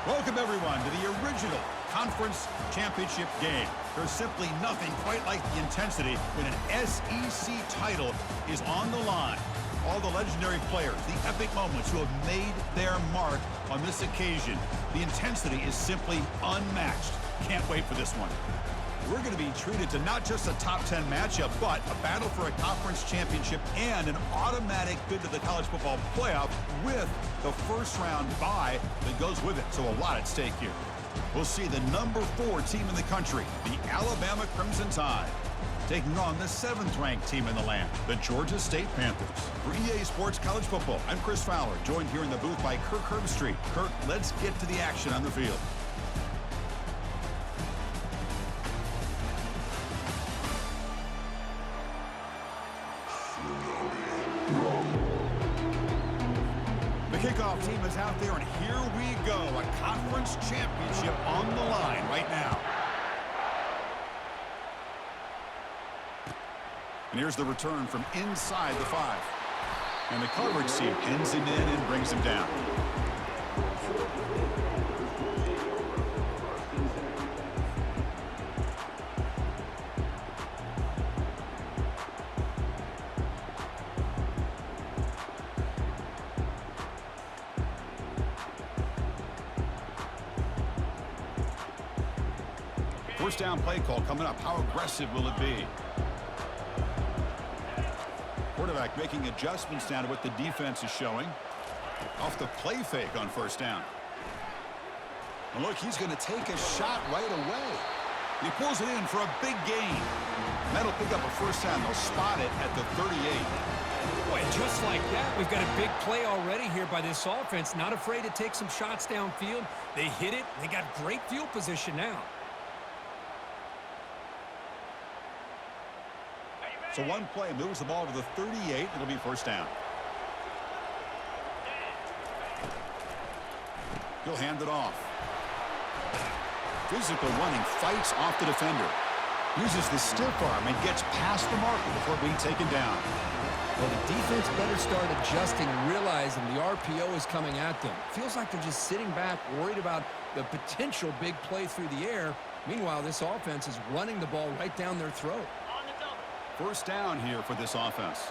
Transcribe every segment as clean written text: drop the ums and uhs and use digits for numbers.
Welcome, everyone, to the original conference championship game. There's simply nothing quite like the intensity when an SEC title is on the line. All the legendary players, the epic moments who have made their mark on this occasion. The intensity is simply unmatched. Can't wait for this one. We're going to be treated to not just a top 10 matchup, but a battle for a conference championship and an automatic bid to the college football playoff with the first round bye that goes with it. So a lot at stake here. We'll see the number 4 team in the country, the Alabama Crimson Tide, taking on the 7th-ranked team in the land, the Georgia State Panthers. For EA Sports College Football, I'm Chris Fowler, joined here in the booth by Kirk Herbstreit. Kirk, let's get to the action on the field. The kickoff team is out there, and here we go. A conference championship on the line right now. And here's the return from inside the 5. And the coverage team pins him in and brings him down. First down play call coming up. How aggressive will it be? Quarterback making adjustments down to what the defense is showing. Off the play fake on first down. And look, he's going to take a shot right away. He pulls it in for a big gain. That'll pick up a first down. They'll spot it at the 38. Boy, just like that, we've got a big play already here by this offense. Not afraid to take some shots downfield. They hit it. They got great field position now. So one play moves the ball to the 38. It'll be first down. He'll hand it off. Physical running, fights off the defender. Uses the stiff arm and gets past the marker before being taken down. Well, the defense better start adjusting and realizing the RPO is coming at them. Feels like they're just sitting back, worried about the potential big play through the air. Meanwhile, this offense is running the ball right down their throat. First down here for this offense.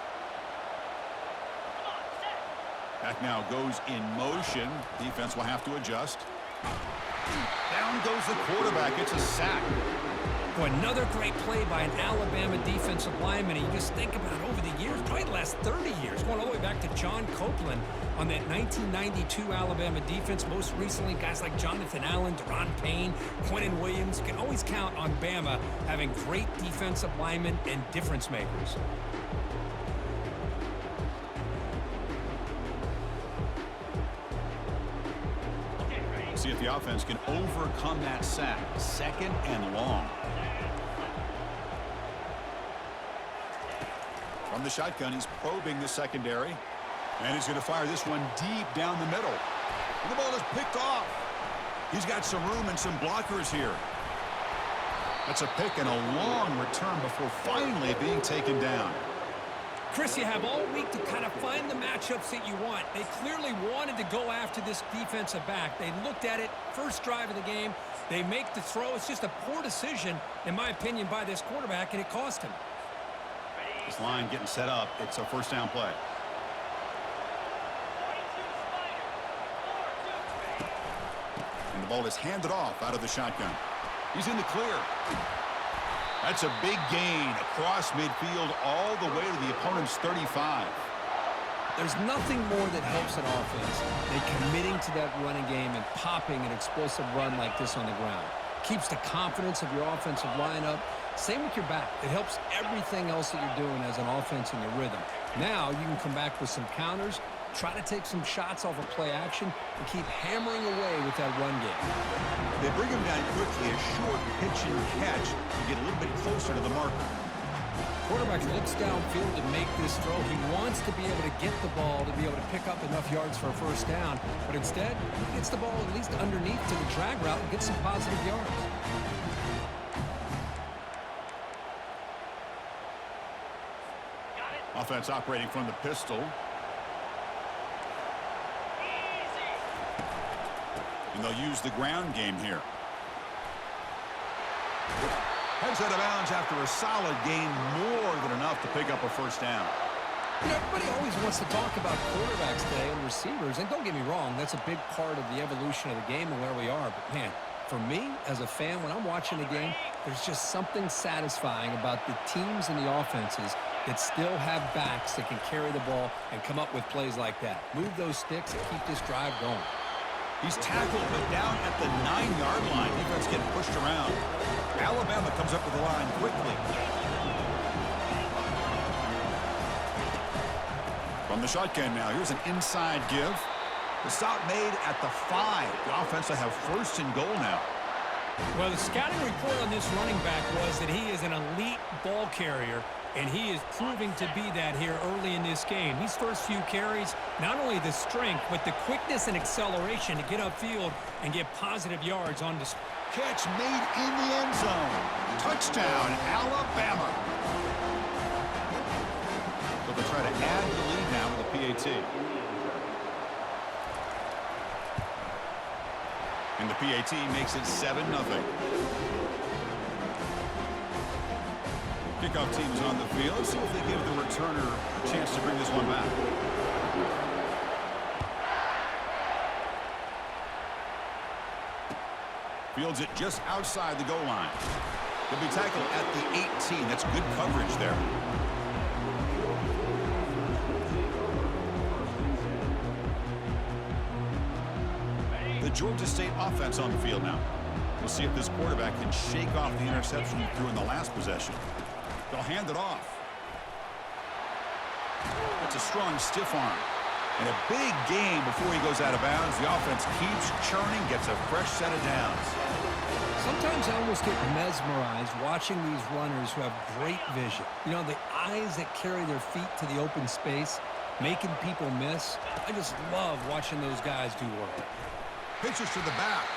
Back now goes in motion. Defense will have to adjust. Down goes the quarterback. It's a sack. Boy, another great play by an Alabama defensive lineman. You just think about over the years, probably the last 30 years, going all the way back to John Copeland on that 1992 Alabama defense. Most recently, guys like Jonathan Allen, Deron Payne, Quentin Williams. You can always count on Bama having great defensive linemen and difference makers. See if the offense can overcome that sack. Second and long. From the shotgun, he's probing the secondary. And he's going to fire this one deep down the middle. And the ball is picked off. He's got some room and some blockers here. That's a pick and a long return before finally being taken down. Chris, you have all week to kind of find the matchups that you want. They clearly wanted to go after this defensive back. They looked at it, first drive of the game. They make the throw. It's just a poor decision, in my opinion, by this quarterback, and it cost him. This line getting set up. It's a first down play. And the ball is handed off out of the shotgun. He's in the clear. That's a big gain across midfield all the way to the opponent's 35. There's nothing more that helps an offense than committing to that running game and popping an explosive run like this on the ground. Keeps the confidence of your offensive lineup. Same with your back. It helps everything else that you're doing as an offense in your rhythm. Now you can come back with some counters, try to take some shots off of play action, and keep hammering away with that run game. They bring him down quickly, a short pitch and catch to get a little bit closer to the marker. Quarterback looks downfield to make this throw. He wants to be able to get the ball to be able to pick up enough yards for a first down, but instead, he gets the ball at least underneath to the drag route and gets some positive yards. Offense operating from the pistol. And they'll use the ground game here. Heads out of bounds after a solid gain, more than enough to pick up a first down. You know, everybody always wants to talk about quarterbacks today and receivers, and don't get me wrong, that's a big part of the evolution of the game and where we are. But, man, for me, as a fan, when I'm watching the game, there's just something satisfying about the teams and the offenses that still have backs that can carry the ball and come up with plays like that. Move those sticks and keep this drive going. He's tackled, but down at the 9-yard line. Defense getting pushed around. Alabama comes up to the line quickly. From the shotgun now, here's an inside give. The stop made at the 5. The offense will have first and goal now. Well, the scouting report on this running back was that he is an elite ball carrier, and he is proving to be that here early in this game. These first few carries, not only the strength, but the quickness and acceleration to get upfield and get positive yards on display. Catch made in the end zone. Touchdown, Alabama. So they'll try to add the lead now with a PAT. And the PAT makes it 7-0. Kickoff team is on the field. Let's see if they give the returner a chance to bring this one back. Fields it just outside the goal line. He'll be tackled at the 18. That's good coverage there. The Georgia State offense on the field now. We'll see if this quarterback can shake off the interception he threw in the last possession. They'll hand it off. That's a strong stiff arm. And a big gain before he goes out of bounds. The offense keeps churning, gets a fresh set of downs. Sometimes I almost get mesmerized watching these runners who have great vision. You know, the eyes that carry their feet to the open space, making people miss. I just love watching those guys do work. Pitches to the back.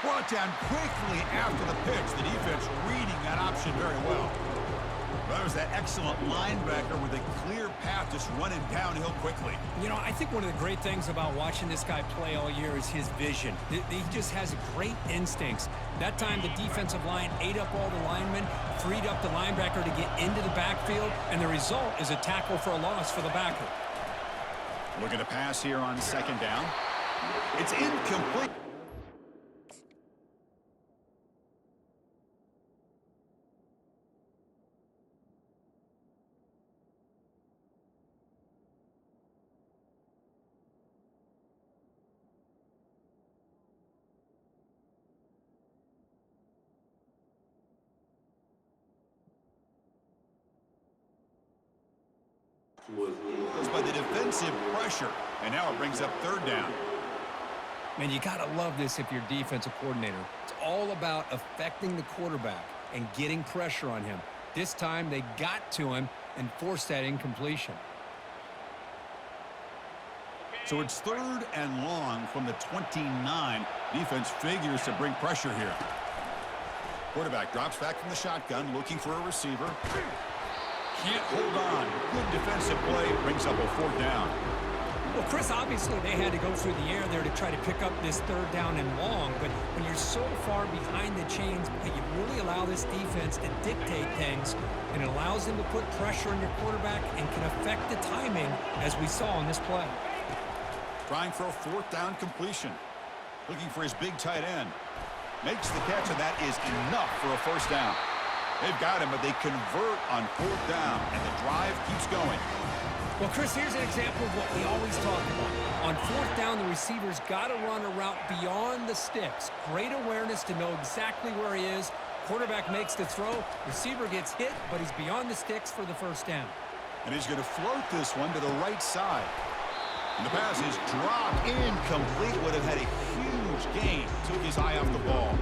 Brought down quickly after the pitch. The defense reading that option very well. That was that excellent linebacker with a clear path just running downhill quickly. You know, I think one of the great things about watching this guy play all year is his vision. He just has great instincts. That time the defensive line ate up all the linemen, freed up the linebacker to get into the backfield, and the result is a tackle for a loss for the backer. Looking to pass here on second down. It's incomplete. By the defensive pressure, and now it brings up third down. Man, you got to love this if you're defensive coordinator. It's all about affecting the quarterback and getting pressure on him. This time they got to him and forced that incompletion. So it's third and long from the 29. Defense figures to bring pressure here. Quarterback drops back from the shotgun, looking for a receiver. Can't hold on. Good defensive play. Brings up a fourth down. Well, Chris, obviously they had to go through the air there to try to pick up this third down and long, but when you're so far behind the chains, you really allow this defense to dictate things, and it allows them to put pressure on your quarterback and can affect the timing, as we saw on this play. Trying for a fourth down completion. Looking for his big tight end. Makes the catch, and that is enough for a first down. They've got him, but they convert on fourth down, and the drive keeps going. Well, Chris, here's an example of what we always talk about. On fourth down, the receiver's got to run a route beyond the sticks. Great awareness to know exactly where he is. Quarterback makes the throw. Receiver gets hit, but he's beyond the sticks for the first down. And he's going to float this one to the right side. And the pass is dropped incomplete. Would have had a huge gain. Took his eye off the ball.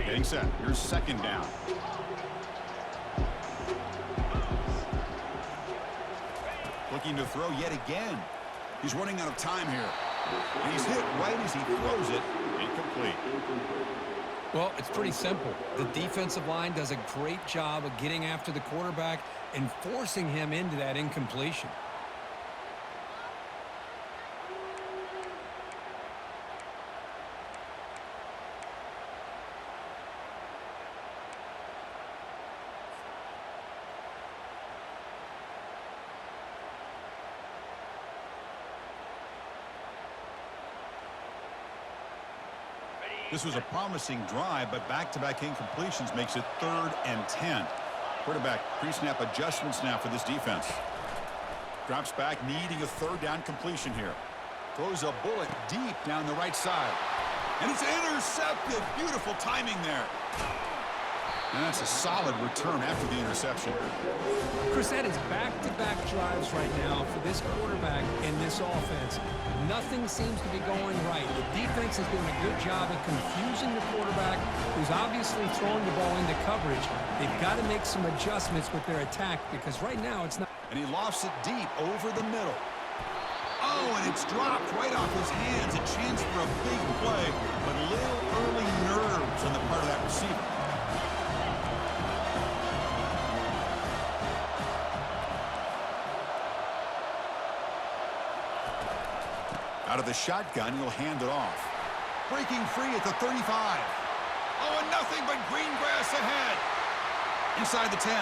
Getting set. Here's second down. Looking to throw yet again. He's running out of time here. And he's hit right as he throws it. Incomplete. incomplete. Well, it's pretty simple. The defensive line does a great job of getting after the quarterback and forcing him into that incompletion. This was a promising drive, but back-to-back incompletions makes it 3rd and 10. Quarterback pre-snap adjustments now for this defense. Drops back, needing a 3rd down completion here. Throws a bullet deep down the right side. And it's intercepted. Beautiful timing there. And that's a solid return after the interception. Chris, that is back-to-back drives right now for this quarterback and this offense. Nothing seems to be going right. The defense is doing a good job of confusing the quarterback, who's obviously throwing the ball into coverage. They've got to make some adjustments with their attack because right now it's not. And he lofts it deep over the middle. Oh, and it's dropped right off his hands. A chance for a big play, but a little early nerves on the part of that receiver. Out of the shotgun, he'll hand it off. Breaking free at the 35. Oh, and nothing but green grass ahead. Inside the 10.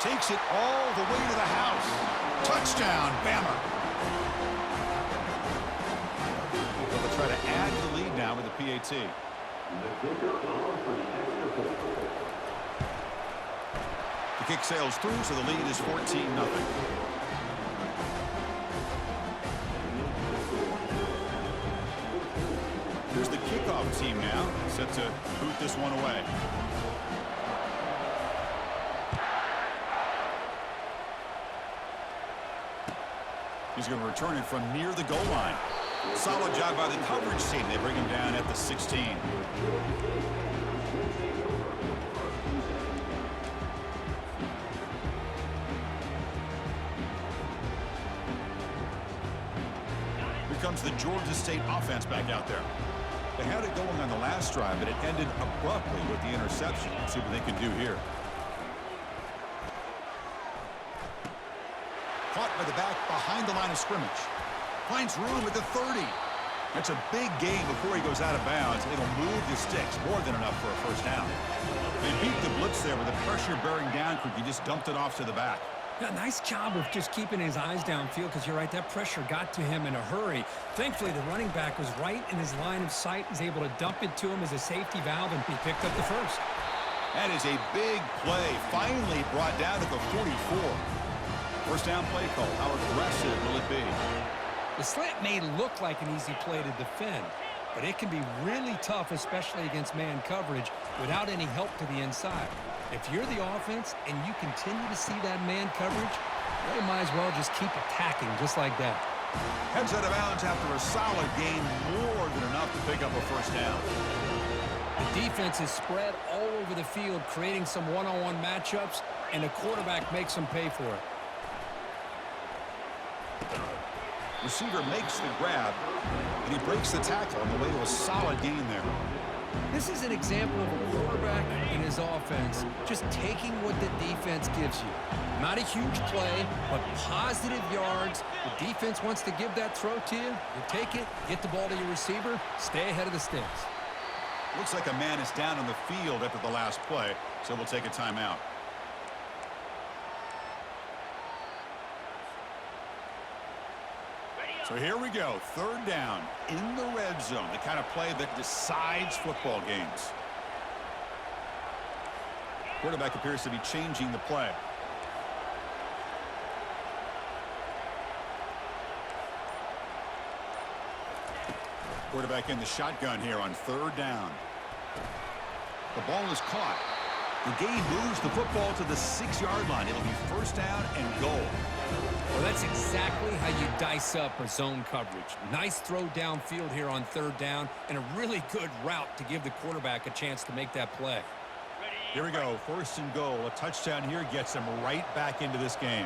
Takes it all the way to the house. Touchdown, Bama. They'll try to add to the lead now with the PAT. The kick sails through, so the lead is 14-0. Here's the kickoff team now, set to boot this one away. He's going to return it from near the goal line. Solid job by the coverage team. They bring him down at the 16. Here comes the Georgia State offense back out there. They had it going on the last drive, but it ended abruptly with the interception. Let's see what they can do here. Caught by the back behind the line of scrimmage. Finds room at the 30. That's a big gain before he goes out of bounds. It'll move the sticks, more than enough for a first down. They beat the blitz there with the pressure bearing down quick. He just dumped it off to the back. Yeah, nice job of just keeping his eyes downfield because you're right, that pressure got to him in a hurry. Thankfully, the running back was right in his line of sight, was able to dump it to him as a safety valve, and he picked up the first. That is a big play, finally brought down at the 44. First down play call. How aggressive will it be? The slant may look like an easy play to defend, but it can be really tough, especially against man coverage, without any help to the inside. If you're the offense and you continue to see that man coverage, well, you might as well just keep attacking just like that. Heads out of bounds after a solid gain, more than enough to pick up a first down. The defense is spread all over the field, creating some one-on-one matchups, and the quarterback makes them pay for it. Receiver makes the grab, and he breaks the tackle on the way to a solid gain there. This is an example of a quarterback and his offense just taking what the defense gives you. Not a huge play, but positive yards. The defense wants to give that throw to you. You take it, get the ball to your receiver, stay ahead of the sticks. Looks like a man is down on the field after the last play, so we'll take a timeout. So here we go, third down in the red zone, the kind of play that decides football games. Quarterback appears to be changing the play. Quarterback in the shotgun here on third down. The ball is caught. The game moves the football to the 6-yard line. It'll be first down and goal. Well, that's exactly how you dice up a zone coverage. Nice throw downfield here on third down, and a really good route to give the quarterback a chance to make that play. Here we go, first and goal. A touchdown here gets them right back into this game.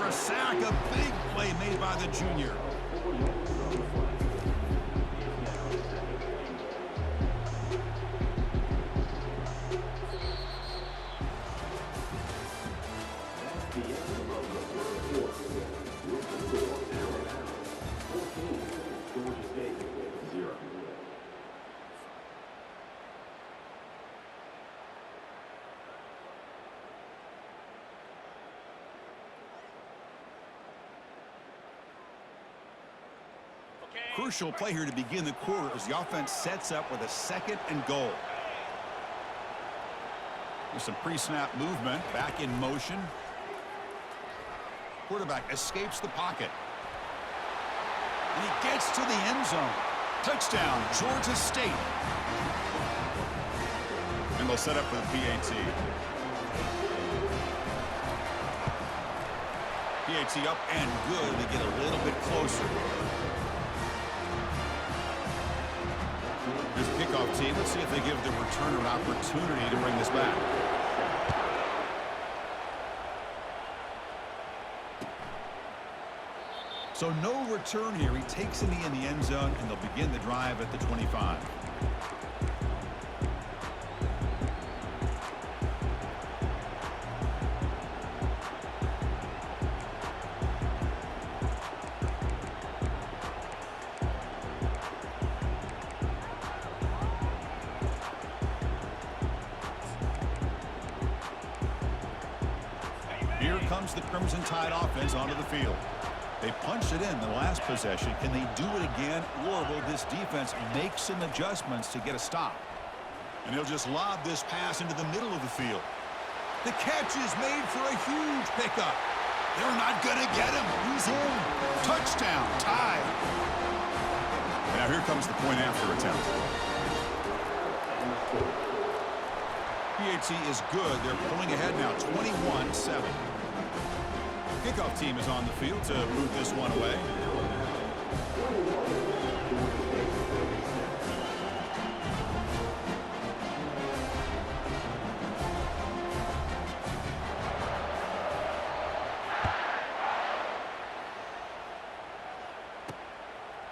for a sack. A big play made by the junior. Crucial play here to begin the quarter as the offense sets up with a 2nd and goal. With some pre-snap movement, back in motion. Quarterback escapes the pocket. And he gets to the end zone. Touchdown, Georgia State. And they'll set up for the PAT. PAT up and good. They get a little bit closer. Here's the kickoff team. Let's see if they give the returner an opportunity to bring this back. So no return here. He takes it in the end zone, and they'll begin the drive at the 25. Here comes the Crimson Tide offense onto the field. They punched it in the last possession. Can they do it again? Or will this defense make some adjustments to get a stop? And he'll just lob this pass into the middle of the field. The catch is made for a huge pickup. They're not going to get him. He's in. Touchdown, Tide. Now here comes the point after attempt. PAT is good. They're pulling ahead now, 21-7. Kickoff team is on the field to boot this one away.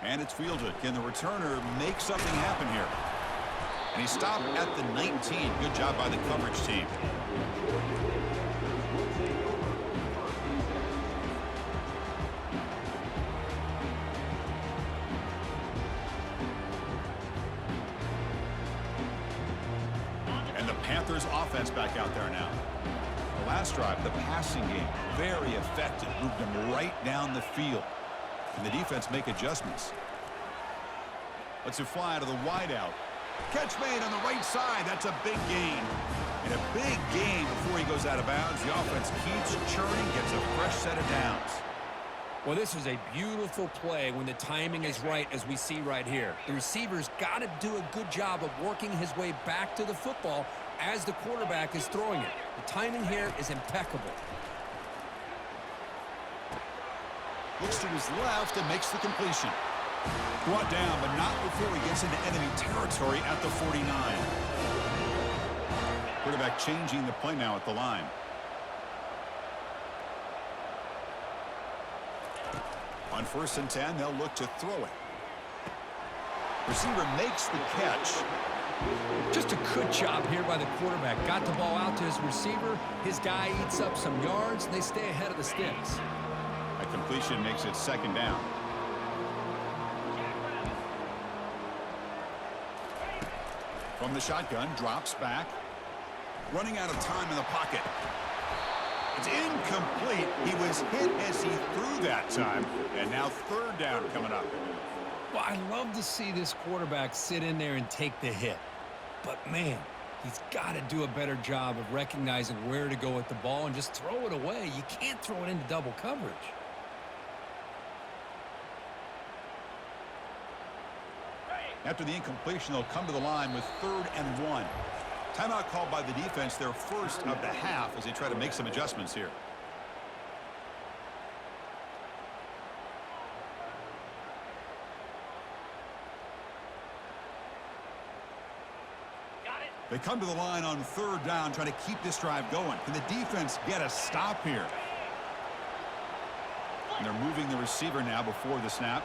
And it's fielded. Can the returner make something happen here? And he stopped at the 19. Good job by the coverage team. And the Panthers offense back out there now. The last drive, the passing game, very effective. Moved them right down the field. Can the defense make adjustments? Let's it fly to the wideout. Catch made on the right side. That's a big gain. And a big gain before he goes out of bounds. The offense keeps churning, gets a fresh set of downs. Well, this is a beautiful play when the timing is right, as we see right here. The receiver's got to do a good job of working his way back to the football as the quarterback is throwing it. The timing here is impeccable. Looks to his left and makes the completion. Brought down, but not before he gets into enemy territory at the 49. Quarterback changing the play now at the line. On 1st and 10, they'll look to throw it. Receiver makes the catch. Just a good job here by the quarterback. Got the ball out to his receiver. His guy eats up some yards, and they stay ahead of the sticks. A completion makes it 2nd down. From the shotgun, drops back. Running out of time in the pocket. It's incomplete. He was hit as he threw that time. And now 3rd down coming up. Well, I love to see this quarterback sit in there and take the hit. But, man, he's got to do a better job of recognizing where to go with the ball and just throw it away. You can't throw it into double coverage. After the incompletion, they'll come to the line with 3rd and 1. Timeout called by the defense, their first of the half, as they try to make some adjustments here. They come to the line on 3rd down, trying to keep this drive going. Can the defense get a stop here? And they're moving the receiver now before the snap.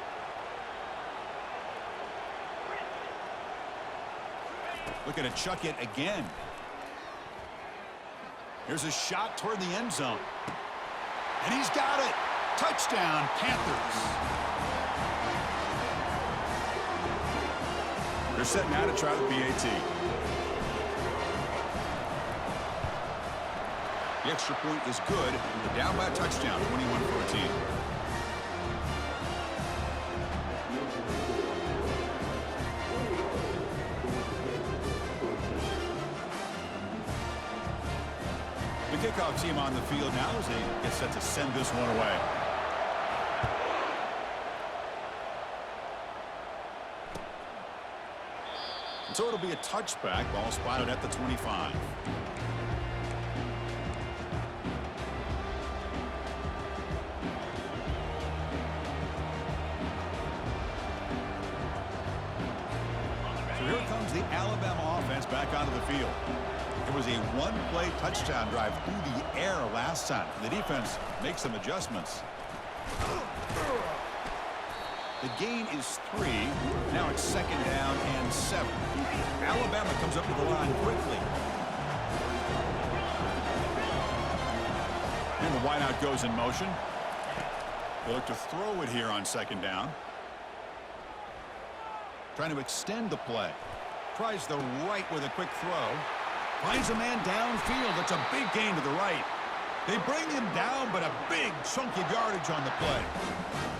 Looking to chuck it again. Here's a shot toward the end zone. And he's got it. Touchdown, Panthers. They're set now to try the PAT. The extra point is good. They're down by a touchdown, 21-14. The kickoff team on the field now as they get set to send this one away. And so it'll be a touchback. Ball spotted at the 25. So here comes the Alabama offense back onto the field. It was a one-play touchdown drive through the air last time. The defense makes some adjustments. The gain is 3. Now it's 2nd down and 7. Alabama comes up to the line quickly. And the wideout goes in motion. They look to throw it here on 2nd down. Trying to extend the play. Tries the right with a quick throw. Finds a man downfield. That's a big gain to the right. They bring him down, but a big chunk of yardage on the play.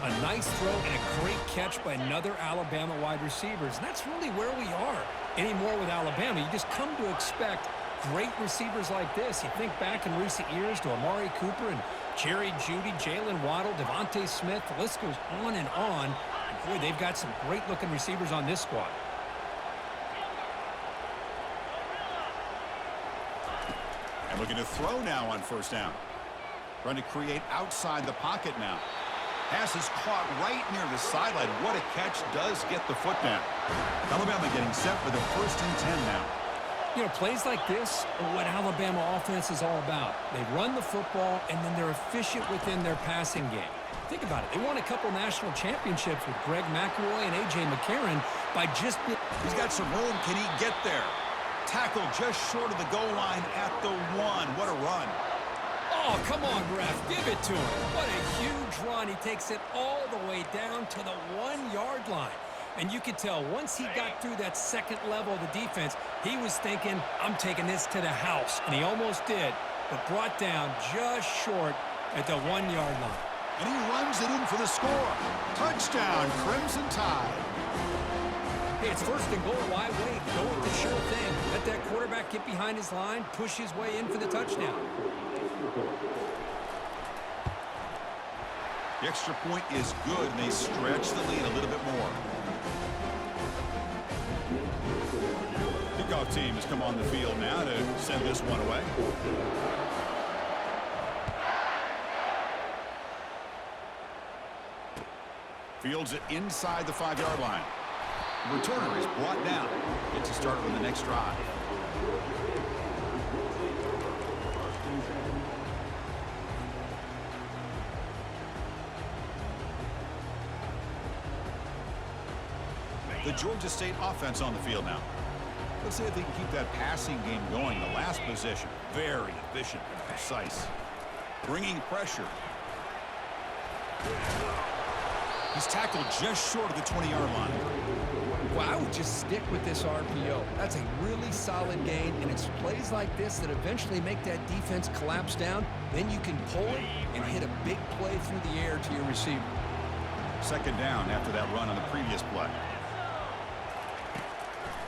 A nice throw and a great catch by another Alabama wide receivers. And that's really where we are anymore with Alabama. You just come to expect great receivers like this. You think back in recent years to Amari Cooper and Jerry Jeudy, Jalen Waddle, Devontae Smith. The list goes on and on. And boy, they've got some great-looking receivers on this squad. And looking to throw now on 1st down. Trying to create outside the pocket now. Pass is caught right near the sideline. What a catch. Does get the foot down. Alabama getting set for the 1st and 10 now. You know, plays like this are what Alabama offense is all about. They run the football, and then they're efficient within their passing game. Think about it. They won a couple national championships with Greg McElroy and A.J. McCarron by just... He's got some room. Can he get there? Tackle just short of the goal line at the 1. What a run. Oh, come on, ref. Give it to him. What a huge run. He takes it all the way down to the 1-yard line. And you could tell once he got through that second level of the defense, he was thinking, I'm taking this to the house. And he almost did, but brought down just short at the 1-yard line. And he runs it in for the score. Touchdown, Crimson Tide. Hey, it's 1st and goal. Why wait? Go with the sure thing. Let that quarterback get behind his line, push his way in for the touchdown. The extra point is good, and they stretch the lead a little bit more. Kickoff team has come on the field now to send this one away. Fields it inside the 5-yard line. The returner is brought down. Gets a start on the next drive. The Georgia State offense on the field now. Let's see if they can keep that passing game going. The last possession, very efficient and precise. Bringing pressure. He's tackled just short of the 20-yard line. Well, I would just stick with this RPO. That's a really solid gain, and it's plays like this that eventually make that defense collapse down. Then you can pull it and hit a big play through the air to your receiver. 2nd down after that run on the previous play.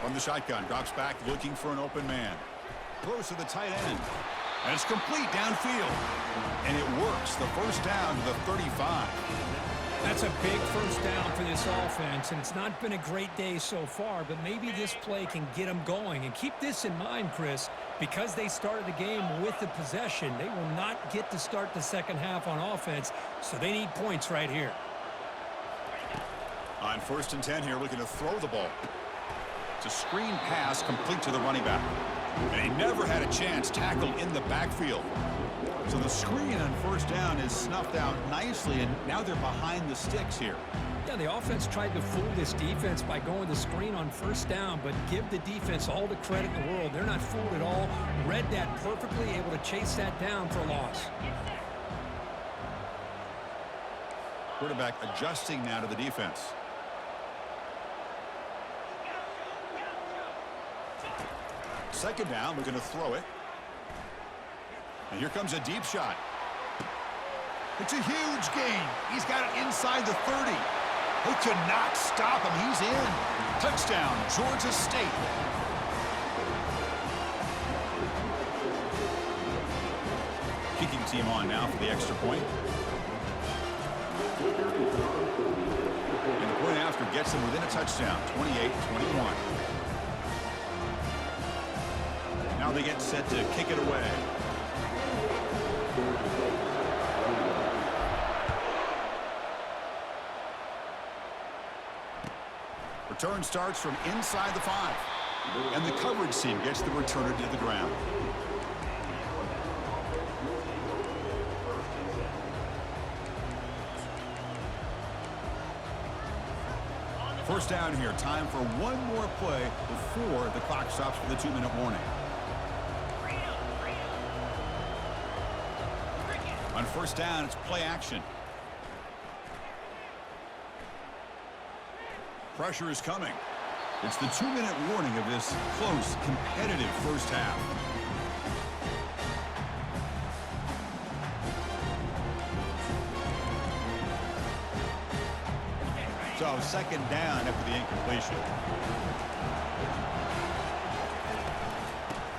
From the shotgun, drops back looking for an open man. Throws to the tight end. And it's complete downfield. And it works. The 1st down to the 35. That's a big 1st down for this offense, and it's not been a great day so far, but maybe this play can get them going. And keep this in mind, Chris, because they started the game with the possession, they will not get to start the second half on offense, so they need points right here. On 1st and 10 here, looking to throw the ball. It's a screen pass complete to the running back. And he never had a chance tackled in the backfield. So the screen on first down is snuffed out nicely, and now they're behind the sticks here. Yeah, the offense tried to fool this defense by going the screen on first down, but give the defense all the credit in the world. They're not fooled at all. Read that perfectly, able to chase that down for a loss. Quarterback adjusting now to the defense. Second down, we're going to throw it. And here comes a deep shot. It's a huge gain. He's got it inside the 30. They could not stop him. He's in. Touchdown, Georgia State. Kicking team on now for the extra point. And the point after gets them within a touchdown, 28-21. Now they get set to kick it away. Return starts from inside the 5. And the coverage team gets the returner to the ground. First down here. Time for one more play before the clock stops for the 2-minute warning. On first down, it's play action. Pressure is coming. It's the 2-minute warning of this close, competitive first half. So second down after the incompletion.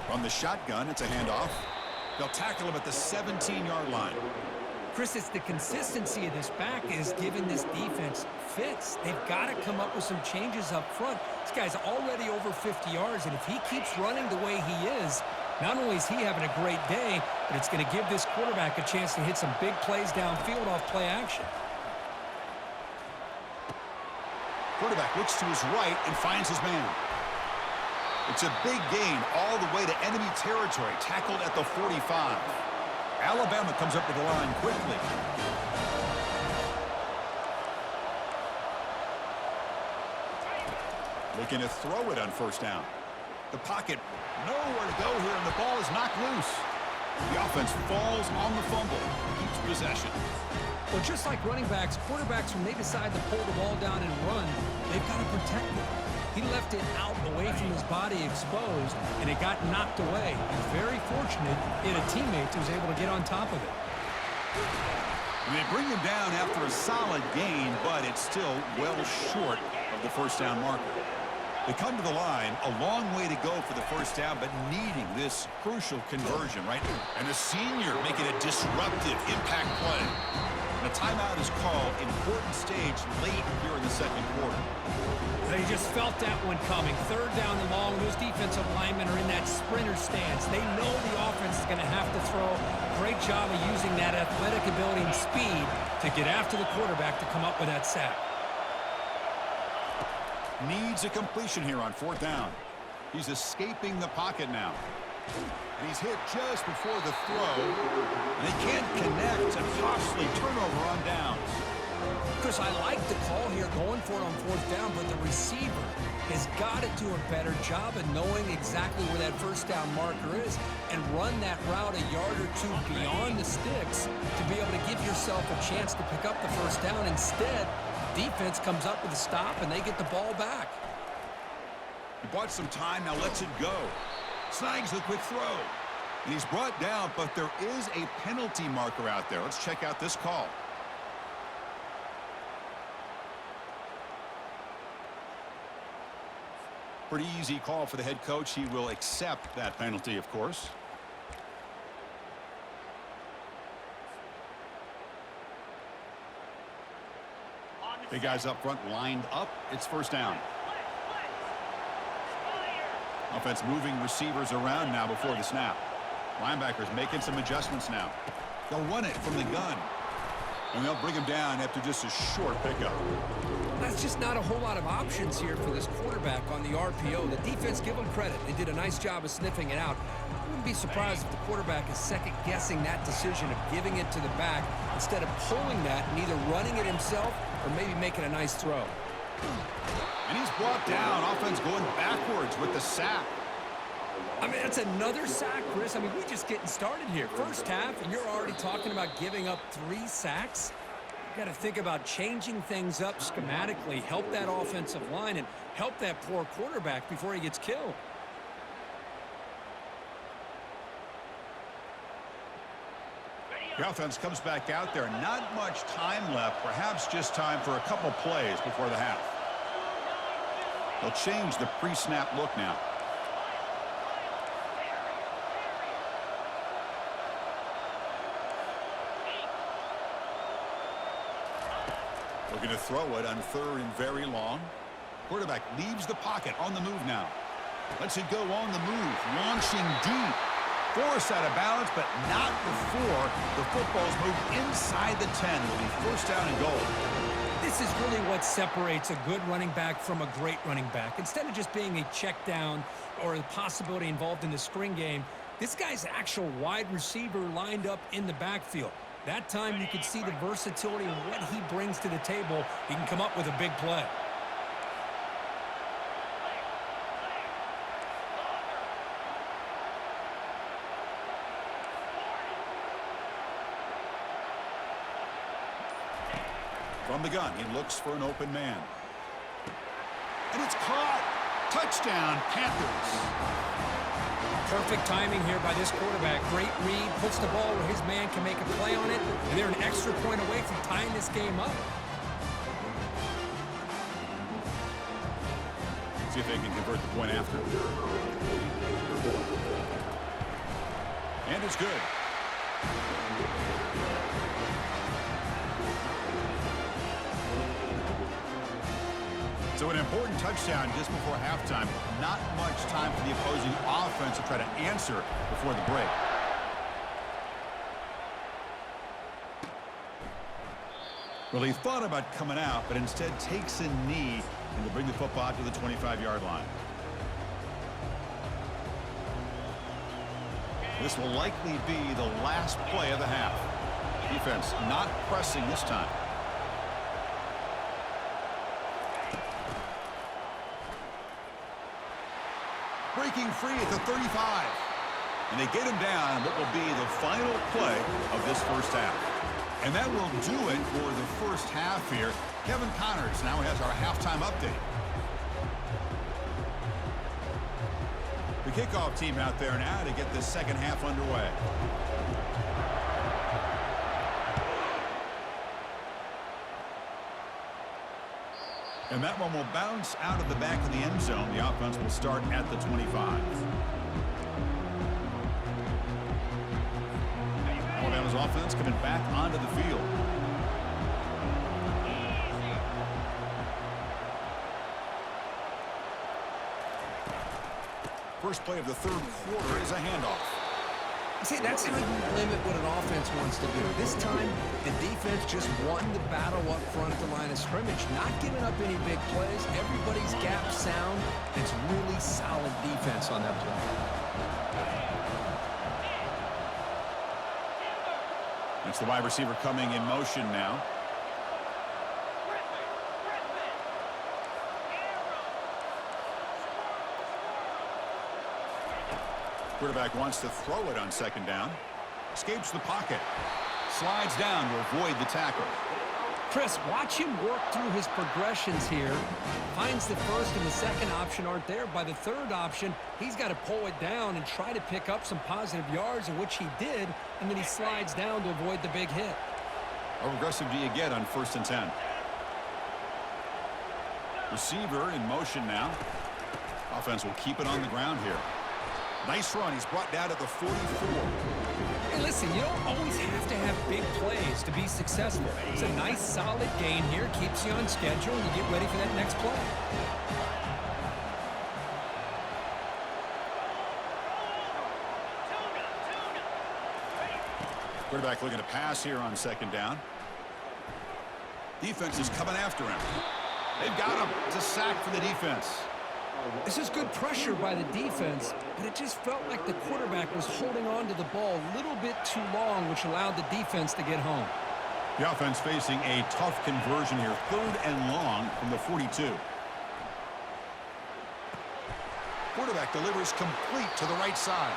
From the shotgun, it's a handoff. They'll tackle him at the 17-yard line. Chris, it's the consistency of this back is giving this defense fits. They've got to come up with some changes up front. This guy's already over 50 yards, and if he keeps running the way he is, not only is he having a great day, but it's going to give this quarterback a chance to hit some big plays downfield off play action. Quarterback looks to his right and finds his man. It's a big gain all the way to enemy territory, tackled at the 45. Alabama comes up with the line quickly. Looking to throw it on first down. The pocket, nowhere to go here, and the ball is knocked loose. The offense falls on the fumble, keeps possession. Well, just like running backs, quarterbacks, when they decide to pull the ball down and run, they've got to protect it. He left it out away from his body exposed, and it got knocked away. He's very fortunate he had a teammate who was able to get on top of it. And they bring him down after a solid gain, but it's still well short of the first down marker. They come to the line, a long way to go for the first down, but needing this crucial conversion, right? And a senior making a disruptive impact play. And a timeout is called, important stage late here in the second quarter. They just felt that one coming. Third down and long. Those defensive linemen are in that sprinter stance. They know the offense is going to have to throw. Great job of using that athletic ability and speed to get after the quarterback to come up with that sack. Needs a completion here on fourth down. He's escaping the pocket now. And he's hit just before the throw. And they can't connect. A costly turnover on downs. Chris, I like the call here going for it on fourth down, but the receiver has got to do a better job of knowing exactly where that first down marker is and run that route a yard or two beyond the sticks to be able to give yourself a chance to pick up the first down. Instead, defense comes up with a stop, and they get the ball back. He bought some time, now lets it go. Snags the quick throw. And he's brought down, but there is a penalty marker out there. Let's check out this call. Pretty easy call for the head coach. He will accept that penalty, of course. Big guys up front lined up. It's first down. Offense moving receivers around now before the snap. Linebackers making some adjustments now. They'll run it from the gun. And they'll bring him down after just a short pickup. That's just not a whole lot of options here for this quarterback on the RPO. The defense, give them credit. They did a nice job of sniffing it out. I wouldn't be surprised if the quarterback is second-guessing that decision of giving it to the back instead of pulling that and either running it himself or maybe making a nice throw. And he's brought down. Offense going backwards with the sack. I mean, that's another sack, Chris. I mean, we're just getting started here. First half, and you're already talking about giving up 3 sacks. You got to think about changing things up schematically, help that offensive line, and help that poor quarterback before he gets killed. The offense comes back out there. Not much time left. Perhaps just time for a couple plays before the half. They'll change the pre-snap look now. Looking to throw it on 3rd and very long. Quarterback leaves the pocket on the move now. Lets it go on the move. Launching deep. Forced out of balance, but not before the football's moved inside the 10. Will be first down and goal. This is really what separates a good running back from a great running back. Instead of just being a check down or the possibility involved in the screen game, this guy's actual wide receiver lined up in the backfield. That time you could see the versatility and what he brings to the table. He can come up with a big play. From the gun, he looks for an open man. And it's caught. Touchdown, Panthers. Perfect timing here by this quarterback. Great read, puts the ball where his man can make a play on it, and they're an extra point away from tying this game up. See if they can convert the point after. And it's good. So an important touchdown just before halftime. Not much time for the opposing offense to try to answer before the break. Well, he thought about coming out, but instead takes a knee and will bring the football out to the 25-yard line. This will likely be the last play of the half. Defense not pressing this time. Breaking free at the 35. And they get him down what will be the final play of this first half. And that will do it for the first half here. Kevin Connors now has our halftime update. The kickoff team out there now to get the second half underway. And that one will bounce out of the back of the end zone. The offense will start at the 25. Alabama's offense coming back onto the field. First play of the third quarter is a handoff. See, that's how you limit what an offense wants to do. This time, the defense just won the battle up front at the line of scrimmage, not giving up any big plays. Everybody's gap sound. It's really solid defense on that play. That's the wide receiver coming in motion now. Quarterback wants to throw it on second down. Escapes the pocket. Slides down to avoid the tackle. Chris, watch him work through his progressions here. Finds the first and the second option aren't there. By the third option, he's got to pull it down and try to pick up some positive yards, in which he did, and then he slides down to avoid the big hit. How aggressive do you get on 1st and 10? Receiver in motion now. Offense will keep it on the ground here. Nice run. He's brought down at the 44. Hey, listen, you don't always have to have big plays to be successful. It's a nice, solid gain here. Keeps you on schedule, and you get ready for that next play. Quarterback looking to pass here on second down. Defense is coming after him. They've got him. It's a sack for the defense. This is good pressure by the defense, but it just felt like the quarterback was holding on to the ball a little bit too long, which allowed the defense to get home. The offense facing a tough conversion here. 3rd and long from the 42. Quarterback delivers complete to the right side.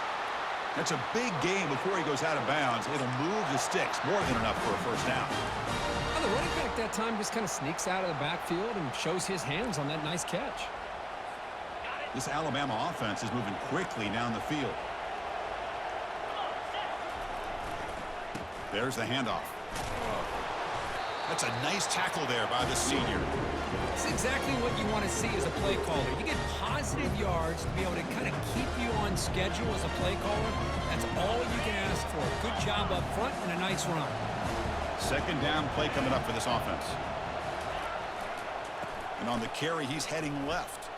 That's a big gain before he goes out of bounds. It'll move the sticks, more than enough for a first down. Well, the running back that time just kind of sneaks out of the backfield and shows his hands on that nice catch. This Alabama offense is moving quickly down the field. There's the handoff. That's a nice tackle there by the senior. It's exactly what you want to see as a play caller. You get positive yards to be able to kind of keep you on schedule as a play caller. That's all you can ask for. Good job up front and a nice run. 2nd down play coming up for this offense. And on the carry, he's heading left.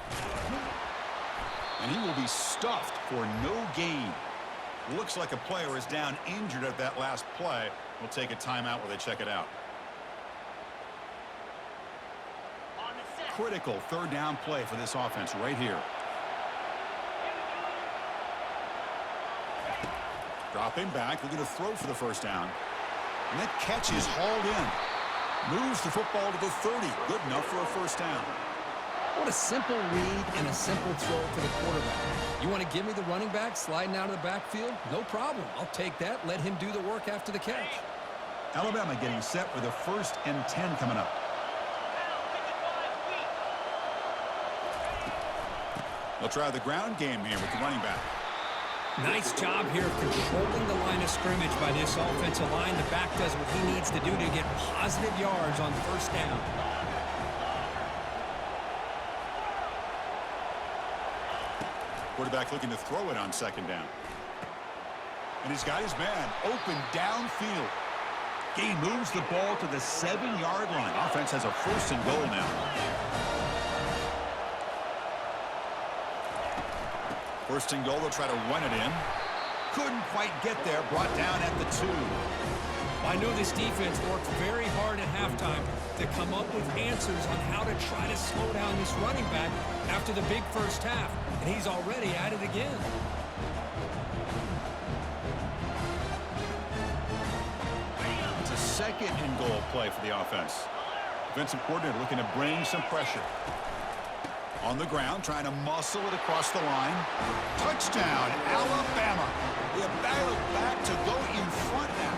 And he will be stuffed for no gain. Looks like a player is down injured at that last play. We'll take a timeout while they check it out. Critical 3rd down play for this offense right here. Dropping back, looking to throw for the first down. And that catch is hauled in. Moves the football to the 30. Good enough for a first down. What a simple read and a simple throw for the quarterback. You want to give me the running back sliding out of the backfield? No problem. I'll take that. Let him do the work after the catch. Alabama getting set with a 1st and 10 coming up. They'll try the ground game here with the running back. Nice job here of controlling the line of scrimmage by this offensive line. The back does what he needs to do to get positive yards on 1st down. Quarterback looking to throw it on 2nd down. And he's got his man open downfield. He moves the ball to the 7-yard line. Offense has a 1st and goal now. 1st and goal, they'll try to run it in. Couldn't quite get there, brought down at the 2. I know this defense worked very hard at halftime to come up with answers on how to try to slow down this running back after the big first half, and he's already at it again. It's a 2nd and goal play for the offense. Defensive coordinator looking to bring some pressure. On the ground, trying to muscle it across the line. Touchdown, Alabama. They're battled back to go in front now.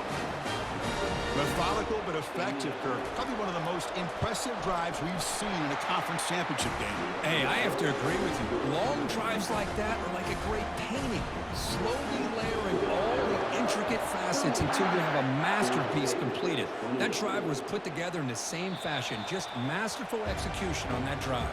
Methodical but effective, Kirk. Probably one of the most impressive drives we've seen in a conference championship game. Hey, I have to agree with you. Long drives like that are like a great painting. Slowly layering all the intricate facets until you have a masterpiece completed. That drive was put together in the same fashion. Just masterful execution on that drive.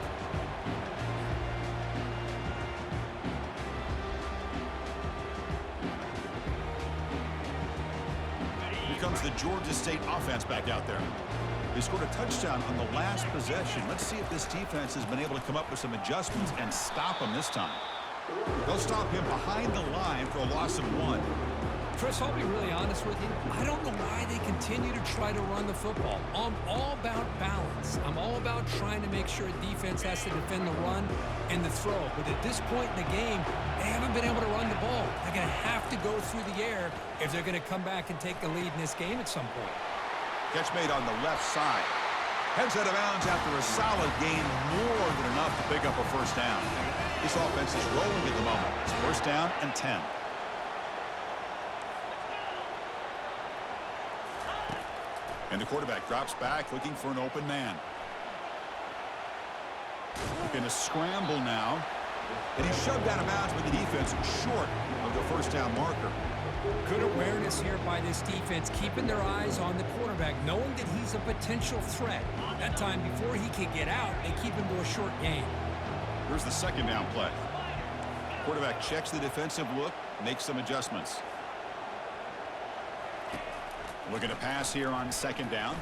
Comes the Georgia State offense back out there. They scored a touchdown on the last possession. Let's see if this defense has been able to come up with some adjustments and stop him this time. They'll stop him behind the line for a loss of 1. Chris, I'll be really honest with you. I don't know why they continue to try to run the football. I'm all about balance. I'm all about trying to make sure a defense has to defend the run and the throw. But at this point in the game, they haven't been able to run the ball. They're going to have to go through the air if they're going to come back and take the lead in this game at some point. Catch made on the left side. Heads out of bounds after a solid gain, more than enough to pick up a first down. This offense is rolling at the moment. It's 1st down and 10. And the quarterback drops back, looking for an open man. Looking to scramble now. And he's shoved out of bounds with the defense short of the 1st down marker. Good awareness here by this defense, keeping their eyes on the quarterback, knowing that he's a potential threat. That time before he can get out, they keep him to a short gain. Here's the 2nd down play. Quarterback checks the defensive look, makes some adjustments. Looking to pass here on 2nd down.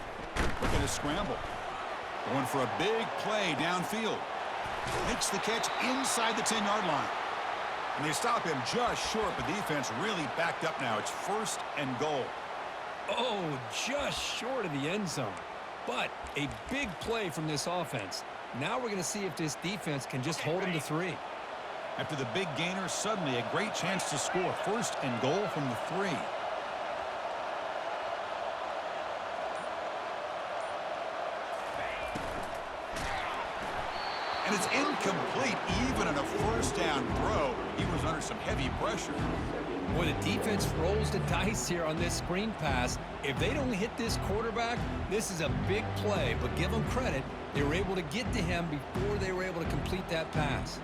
Looking to scramble. Going for a big play downfield. Makes the catch inside the 10-yard line. And they stop him just short, but defense really backed up now. It's 1st and goal. Oh, just short of the end zone. But a big play from this offense. Now we're going to see if this defense can just hold them to 3. After the big gainer, suddenly a great chance to score. 1st and goal from the 3. And it's incomplete, even on a 1st down throw. He was under some heavy pressure. Boy, the defense rolls the dice here on this screen pass. If they don't hit this quarterback, this is a big play, but give them credit. They were able to get to him before they were able to complete that pass.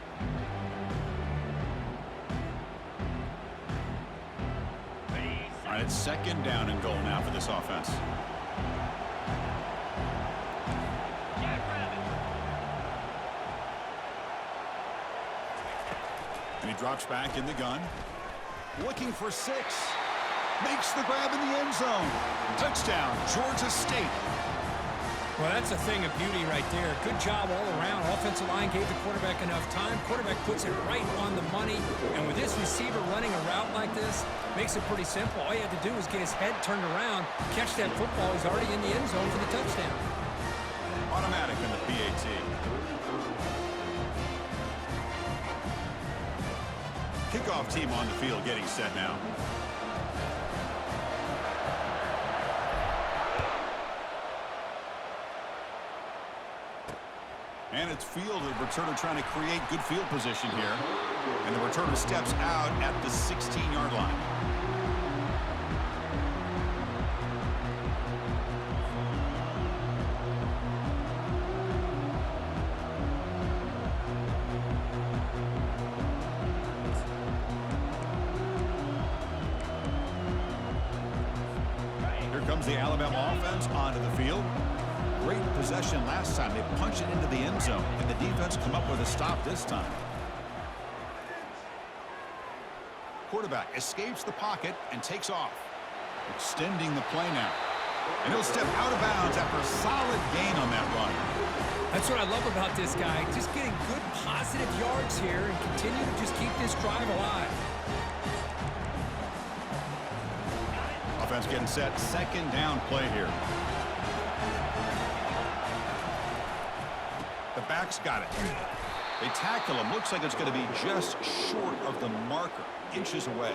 All right, it's 2nd down and goal now for this offense. And he drops back in the gun. Looking for 6. Makes the grab in the end zone. Touchdown, Georgia State. Well, that's a thing of beauty right there. Good job all around. Offensive line gave the quarterback enough time. Quarterback puts it right on the money. And with this receiver running a route like this, makes it pretty simple. All you had to do was get his head turned around, catch that football. He's already in the end zone for the touchdown. Automatic in the PAT. Kickoff team on the field getting set now. And it's field. The returner trying to create good field position here. And the returner steps out at the 16-yard line. Here comes the Alabama offense onto the field. Great possession last time. They punch it into the end zone, and the defense come up with a stop this time. Quarterback escapes the pocket and takes off. Extending the play now. And he'll step out of bounds after a solid gain on that run. That's what I love about this guy. Just getting good positive yards here and continue to just keep this drive alive. Offense getting set. 2nd down play here. The back's got it. They tackle him. Looks like it's going to be just short of the marker. Inches away.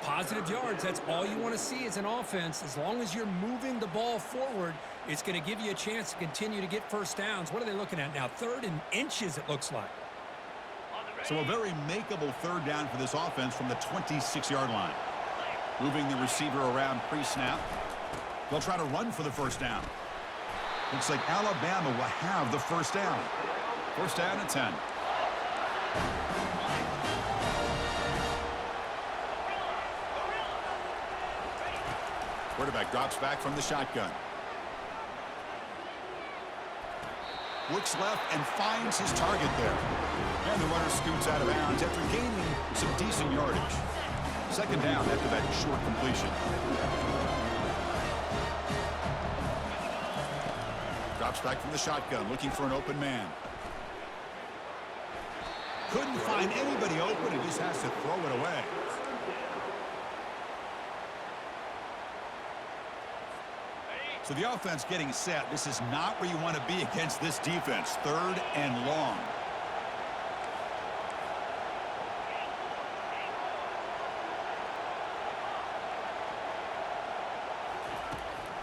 Positive yards, that's all you want to see as an offense. As long as you're moving the ball forward, it's going to give you a chance to continue to get 1st downs. What are they looking at now? 3rd and inches, it looks like. So a very makeable 3rd down for this offense from the 26-yard line. Moving the receiver around pre-snap. They'll try to run for the 1st down. Looks like Alabama will have the 1st down. 1st down and 10. Quarterback drops back from the shotgun. Looks left and finds his target there. And the runner scoots out of bounds after gaining some decent yardage. 2nd down after that short completion. Drops back from the shotgun, looking for an open man. Couldn't find anybody open, and just has to throw it away. So the offense getting set. This is not where you want to be against this defense. 3rd and long.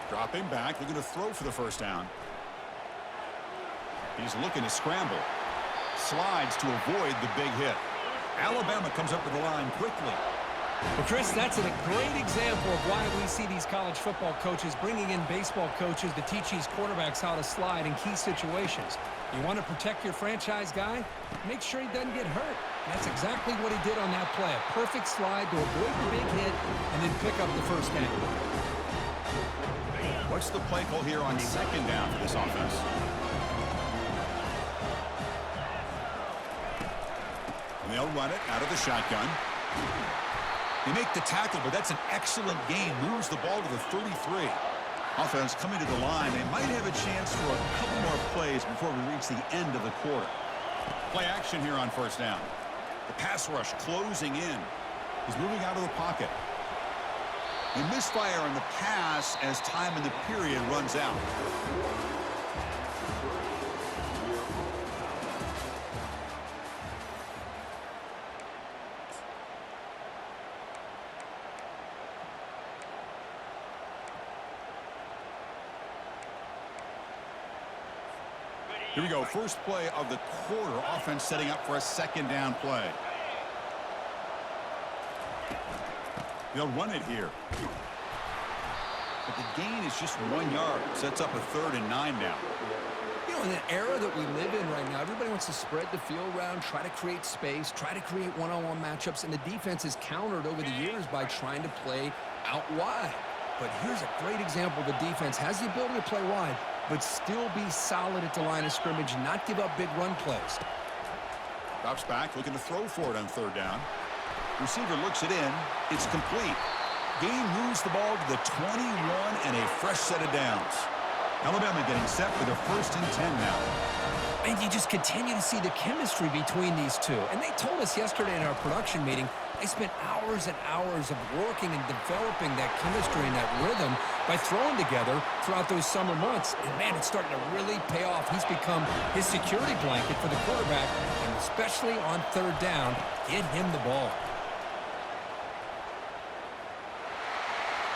Dropping back. They're going to throw for the 1st down. He's looking to scramble. Slides to avoid the big hit. Alabama comes up to the line quickly. Well, Chris, that's a great example of why we see these college football coaches bringing in baseball coaches to teach these quarterbacks how to slide in key situations. You want to protect your franchise guy? Make sure he doesn't get hurt. That's exactly what he did on that play. A perfect slide to avoid the big hit and then pick up the 1st down. What's the play call here on 2nd down for this offense? And they'll run it out of the shotgun. They make the tackle, but that's an excellent gain. Moves the ball to the 33. Offense coming to the line. They might have a chance for a couple more plays before we reach the end of the quarter. Play action here on 1st down. The pass rush closing in. He's moving out of the pocket. They misfire on the pass as time in the period runs out. Here we go. First play of the quarter. Offense setting up for a second down play. They'll run it here. But the gain is just 1 yard. Sets up a 3rd and 9 now. You know, in the era that we live in right now, everybody wants to spread the field around, try to create space, try to create one-on-one matchups, and the defense is countered over the years by trying to play out wide. But here's a great example. The defense has the ability to play wide, but still be solid at the line of scrimmage, not give up big run plays. Drops back, looking to throw for it on 3rd down. Receiver looks it in. It's complete. Gain moves the ball to the 21 and a fresh set of downs. Alabama getting set for their 1st and 10 now. And you just continue to see the chemistry between these two. And they told us yesterday in our production meeting, they spent hours and hours of working and developing that chemistry and that rhythm by throwing together throughout those summer months. And, man, it's starting to really pay off. He's become his security blanket for the quarterback, and especially on 3rd down, get him the ball.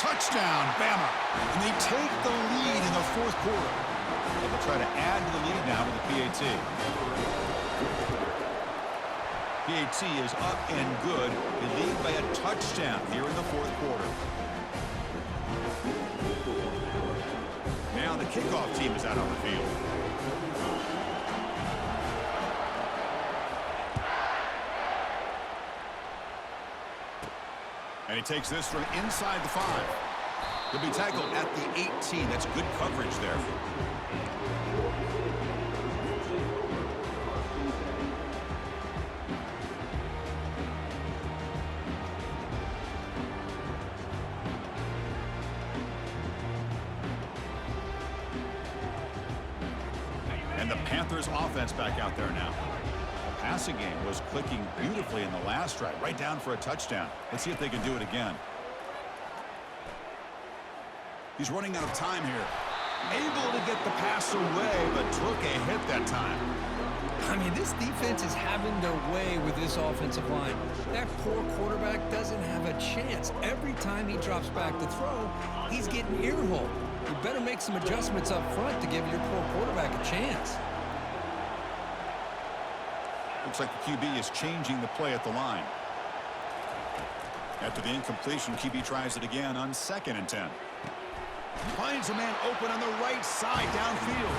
Touchdown, Bama. And they take the lead in the 4th quarter. They'll try to add to the lead now with the PAT. PAT is up and good. They lead by a touchdown here in the 4th quarter. Now the kickoff team is out on the field. And he takes this from inside the 5. He'll be tackled at the 18. That's good coverage there. And the Panthers offense back out there now. Passing game was clicking beautifully in the last drive, right down for a touchdown. Let's see if they can do it again. He's running out of time here. Able to get the pass away, but took a hit that time. I mean, this defense is having their way with this offensive line. That poor quarterback doesn't have a chance. Every time he drops back to throw, he's getting earholed. You better make some adjustments up front to give your poor quarterback a chance. Looks like the QB is changing the play at the line. After the incompletion, QB tries it again on 2nd and 10. Finds a man open on the right side downfield.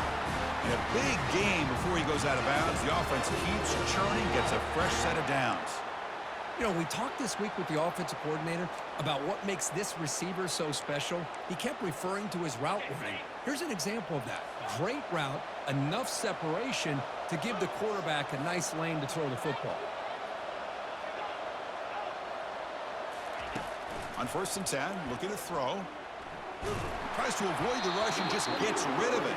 And a big gain before he goes out of bounds. The offense keeps churning, gets a fresh set of downs. You know, we talked this week with the offensive coordinator about what makes this receiver so special. He kept referring to his route running. Here's an example of that. Great route, enough separation to give the quarterback a nice lane to throw the football. On 1st and 10, looking to throw. Tries to avoid the rush and just gets rid of it.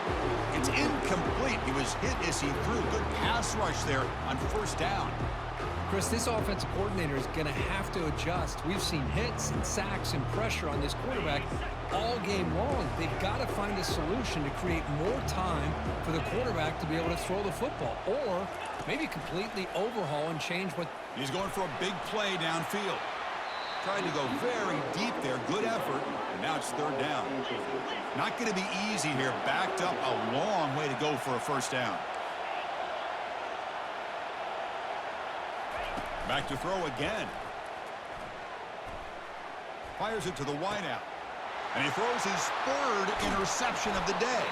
It's incomplete. He was hit as he threw. Good pass rush there on 1st down. Chris, this offensive coordinator is going to have to adjust. We've seen hits and sacks and pressure on this quarterback all game long. They've got to find a solution to create more time for the quarterback to be able to throw the football, or maybe completely overhaul and change what... He's going for a big play downfield. Tried to go very deep there. Good effort. And now it's 3rd down. Not going to be easy here. Backed up a long way to go for a 1st down. Back to throw again. Fires it to the wideout. And he throws his 3rd interception of the day.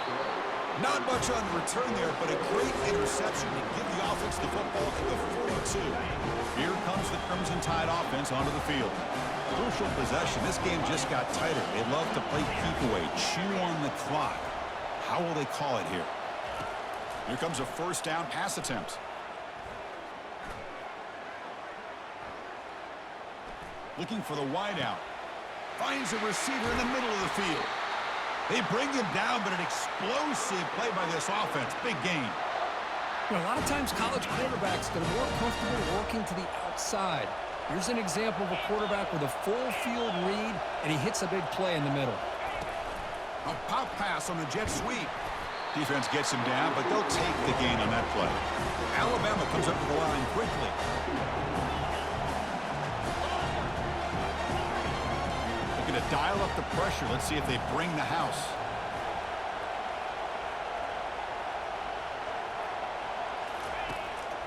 Not much on the return there, but a great interception to give the offense the football to the 42. Here comes the Crimson Tide offense onto the field. Crucial possession. This game just got tighter. They love to play keep away, chew on the clock. How will they call it here? Here comes a 1st down pass attempt. Looking for the wideout. Finds a receiver in the middle of the field. They bring him down, but an explosive play by this offense. Big gain. You know, a lot of times college quarterbacks that are more comfortable working to the outside. Here's an example of a quarterback with a full field read, and he hits a big play in the middle. A pop pass on the jet sweep. Defense gets him down, but they'll take the gain on that play. Alabama comes up to the line quickly. Looking to dial up the pressure. Let's see if they bring the house.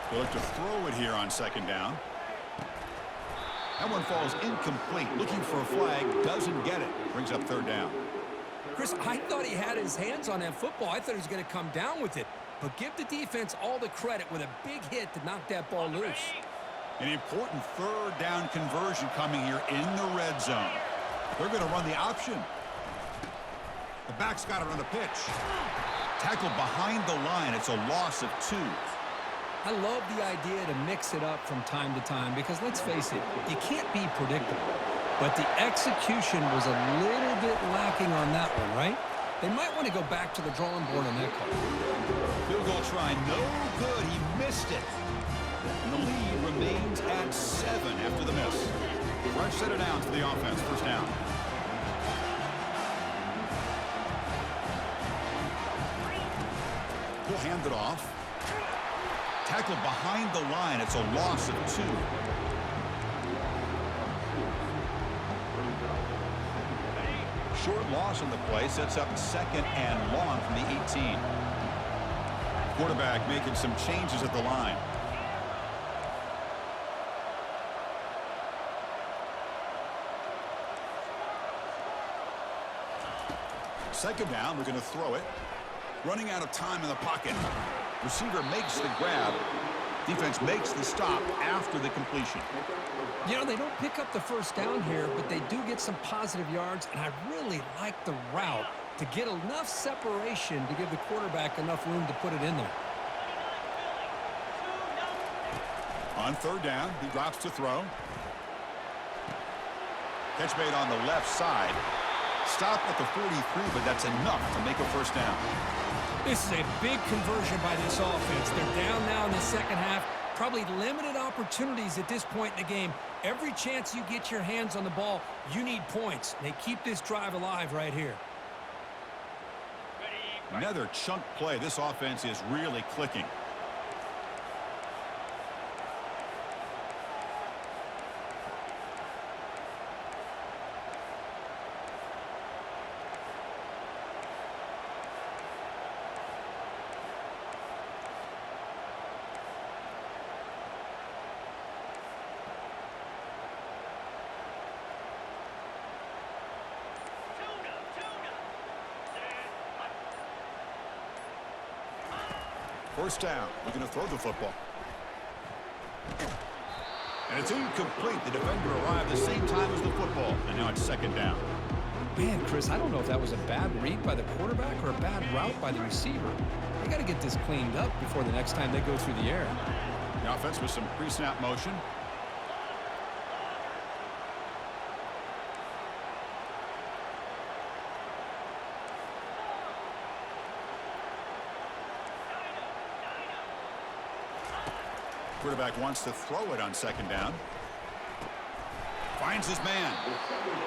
They'll look to throw it here on second down. That one falls incomplete. Looking for a flag. Doesn't get it. Brings up third down. Chris, I thought he had his hands on that football. I thought he was going to come down with it. But give the defense all the credit with a big hit to knock that ball loose. An important third down conversion coming here in the red zone. They're going to run the option. The back's got it on the pitch. Tackled behind the line. It's a loss of 2. I love the idea to mix it up from time to time because, let's face it, you can't be predictable. But the execution was a little bit lacking on that one, right? They might want to go back to the drawing board on that call. Field goal try, no good. He missed it. And the lead remains at 7 after the miss. Fresh set of downs for the offense. First down. He'll hand it off. Tackled behind the line. It's a loss of 2. Short loss on the play. Sets up second and long from the 18. Quarterback making some changes at the line. Second down, we're going to throw it. Running out of time in the pocket. Receiver makes the grab. Defense makes the stop after the completion. You know, they don't pick up the first down here, but they do get some positive yards, and I really like the route to get enough separation to give the quarterback enough room to put it in there. On third down, he drops to throw. Catch made on the left side. Stop at the 43, but that's enough to make a first down. This is a big conversion by this offense. They're down now in the second half. Probably limited opportunities at this point in the game. Every chance you get your hands on the ball, you need points. They keep this drive alive right here. Another chunk play. This offense is really clicking. First down. We're going to throw the football. And it's incomplete. The defender arrived the same time as the football. And now it's second down. Man, Chris, I don't know if that was a bad read by the quarterback or a bad route by the receiver. They got to get this cleaned up before the next time they go through the air. The offense with some pre-snap motion. Quarterback wants to throw it on second down. Finds his man.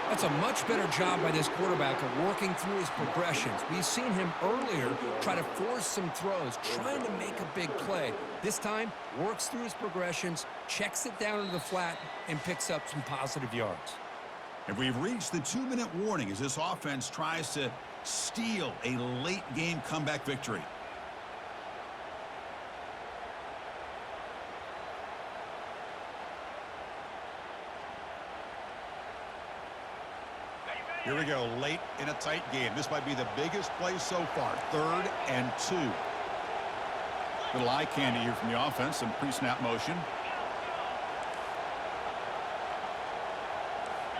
That's a much better job by this quarterback of working through his progressions. We've seen him earlier try to force some throws, trying to make a big play. This time, works through his progressions, checks it down into the flat, and picks up some positive yards. And we've reached the 2-minute warning as this offense tries to steal a late-game comeback victory. Here we go, late in a tight game. This might be the biggest play so far. 3rd and 2. Little eye candy here from the offense. Some pre-snap motion.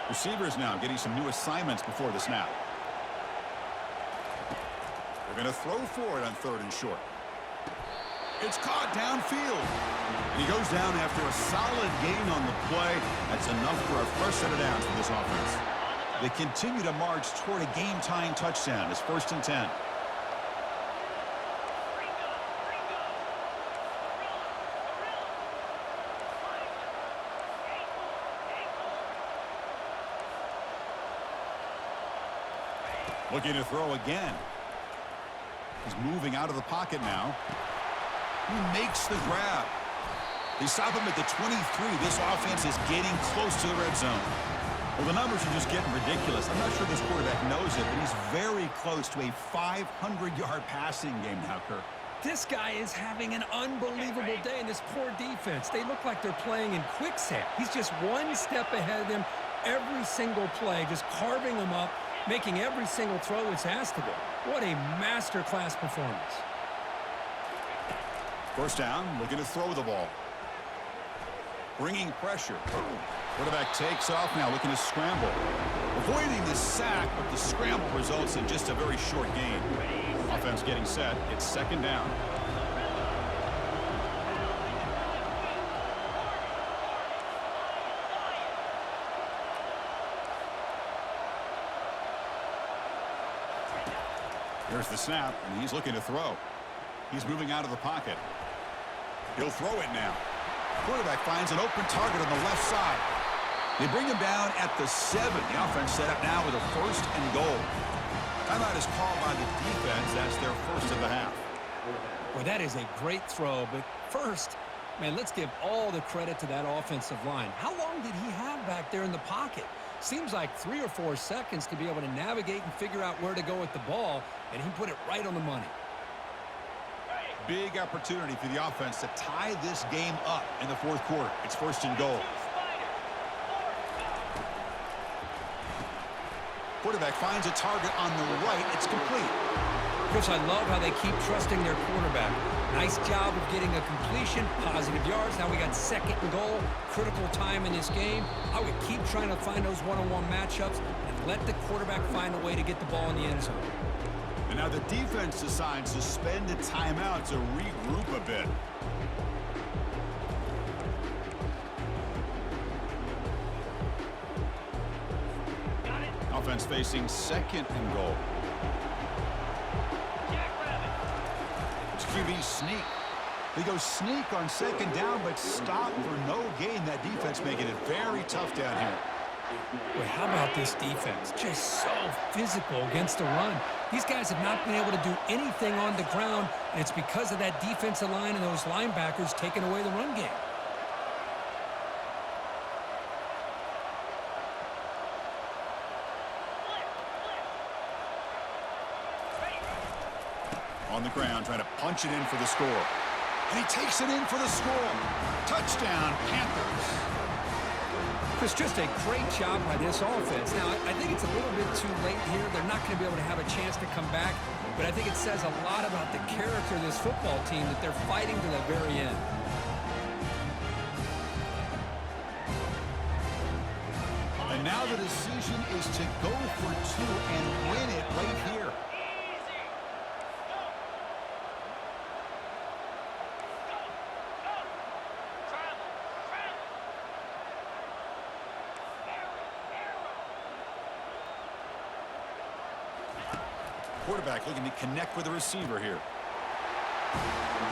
Receivers now getting some new assignments before the snap. They're going to throw for it on 3rd and short. It's caught downfield. And he goes down after a solid gain on the play. That's enough for a fresh set of downs for this offense. They continue to march toward a game-tying touchdown. It's 1st and 10. Looking to throw again. He's moving out of the pocket now. He makes the grab. They stop him at the 23. This offense is getting close to the red zone. Well, the numbers are just getting ridiculous. I'm not sure this quarterback knows it, but he's very close to a 500-yard passing game now, Kirk. This guy is having an unbelievable day in this poor defense. They look like they're playing in quicksand. He's just one step ahead of them every single play, just carving them up, making every single throw that's asked of him. What a masterclass performance. First down, looking to throw the ball. Bringing pressure. Quarterback takes off now, looking to scramble. Avoiding the sack, but the scramble results in just a very short gain. Offense getting set. It's second down. Here's the snap, and he's looking to throw. He's moving out of the pocket. He'll throw it now. Quarterback finds an open target on the left side. They bring him down at the 7. The offense set up now with a first and goal. Timeout is called by the defense. That's their first of the half. Well, that is a great throw, but first, man, let's give all the credit to that offensive line. How long did he have back there in the pocket? Seems like 3 or 4 seconds to be able to navigate and figure out where to go with the ball, and he put it right on the money. Big opportunity for the offense to tie this game up in the fourth quarter. It's first and goal. Quarterback finds a target on the right. It's complete. Chris, I love how they keep trusting their quarterback. Nice job of getting a completion, positive yards. Now we got second and goal, critical time in this game. I would keep trying to find those one-on-one matchups and let the quarterback find a way to get the ball in the end zone. And now the defense decides to spend a timeout to regroup a bit. Offense facing second and goal. It's QB sneak. They go sneak on second down, but stop for no gain. That defense making it very tough down here. Boy, how about this defense? Just so physical against the run. These guys have not been able to do anything on the ground, and it's because of that defensive line and those linebackers taking away the run game. On the ground, trying to punch it in for the score. And he takes it in for the score. Touchdown, Panthers. Chris, just a great job by this offense. Now, I think it's a little bit too late here. They're not going to be able to have a chance to come back, but I think it says a lot about the character of this football team that they're fighting to the very end. And now the decision is to go for 2 and win it right here. Quarterback looking to connect with the receiver here.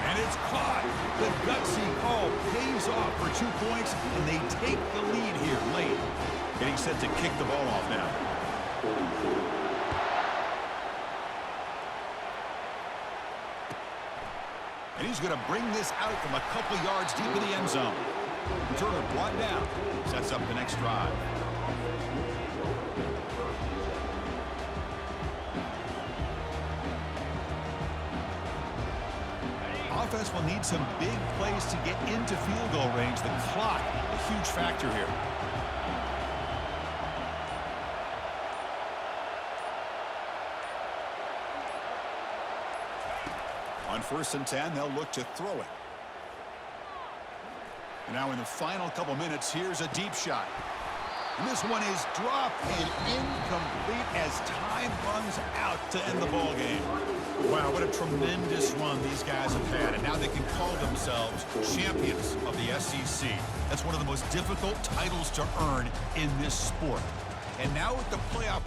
And it's caught. The gutsy call pays off for 2 points, and they take the lead here late. Getting set to kick the ball off now. And he's going to bring this out from a couple yards deep in the end zone. Turner brought down. Sets up the next drive. Offense will need some big plays to get into field goal range. The clock, a huge factor here. On 1st and 10, they'll look to throw it. And now in the final couple minutes, here's a deep shot. And this one is dropped and incomplete as time runs out to end the ball game. Wow, what a tremendous run these guys have had. And now they can call themselves champions of the SEC. That's one of the most difficult titles to earn in this sport. And now with the playoff